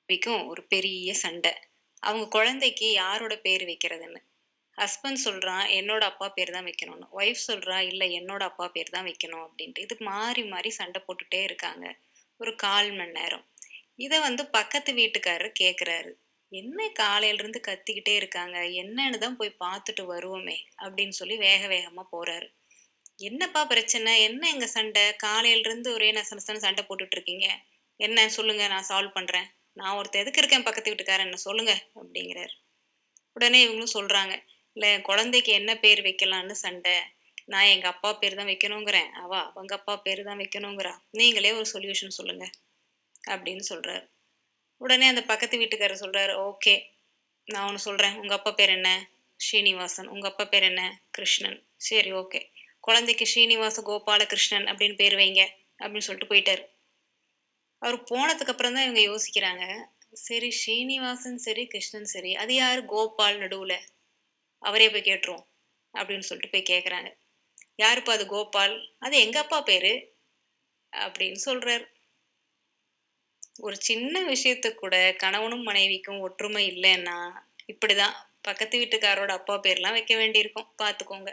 மனைவிக்கும் ஒரு பெரிய சண்டை. அவங்க குழந்தைக்கு யாரோட பேர் வைக்கிறதுன்னு. ஹஸ்பண்ட் சொல்றான், "என்னோட அப்பா பேர் தான் வைக்கணும்னு." ஒய்ஃப் சொல்றா, "இல்ல என்னோட அப்பா பேர் தான் வைக்கணும்." அப்படின்ட்டு. இது மாறி மாறி சண்டை போட்டுட்டே இருக்காங்க. ஒரு 1/4 மணி நேரம். இத பக்கத்து வீட்டுக்காரர் கேட்குறாரு. "என்ன காலையில இருந்து கத்திக்கிட்டே இருக்காங்க. என்னன்னு தான் போய் பார்த்துட்டு வருவோமே." அப்படின்னு சொல்லி வேக வேகமா போறாரு. "என்னப்பா பிரச்சனை? என்ன எங்க சண்டை? காலையில இருந்து ஒரே நசநசன்னு சண்டை போட்டுட்டு இருக்கீங்க. என்ன சொல்லுங்க நான் சால்வ் பண்றேன். நான் ஒருத்தன் எதுக்கு இருக்கேன் பக்கத்து வீட்டுக்காரன் என்ன சொல்லுங்க." அப்படிங்கிறாரு. உடனே இவங்களும் சொல்றாங்க, "இல்ல என் குழந்தைக்கு என்ன பேர் வைக்கலான்னு சண்டை. நான் எங்க அப்பா பேர் தான் வைக்கணுங்கிறேன். அவ அவங்க அப்பா பேர் தான் வைக்கணுங்கிறா. நீங்களே ஒரு சொல்யூஷன் சொல்லுங்க." அப்படின்னு சொல்றாரு. உடனே அந்த பக்கத்து வீட்டுக்காரர் சொல்றாரு, "ஓகே. நான் ஒண்ணு சொல்றேன். உங்க அப்பா பேர் என்ன? ஸ்ரீனிவாசன். உங்க அப்பா பேர் என்ன? கிருஷ்ணன். சரி ஓகே. குழந்தைக்கு ஸ்ரீனிவாச கோபால கிருஷ்ணன் அப்படின்னு பேர் வைங்க." அப்படின்னு சொல்லிட்டு போயிட்டாரு. அவரு போனதுக்கு அப்புறம் தான் இவங்க யோசிக்கிறாங்க. சரி ஸ்ரீனிவாசன் சரி, கிருஷ்ணன் சரி. அது யாரு கோபால் நடுவுல? அவரே போய் கேட்டுருவோம். அப்படின்னு சொல்லிட்டு போய் கேட்குறாங்க. "யாருப்பா அது கோபால்?" "அது எங்க அப்பா பேரு." அப்படின்னு சொல்றாரு. ஒரு சின்ன விஷயத்துக்கு கூட கணவனும் மனைவிக்கும் ஒற்றுமை இல்லைன்னா, இப்படிதான் பக்கத்து வீட்டுக்காரோட அப்பா பேர்லாம் வைக்க வேண்டியிருக்கும். பார்த்துக்கோங்க.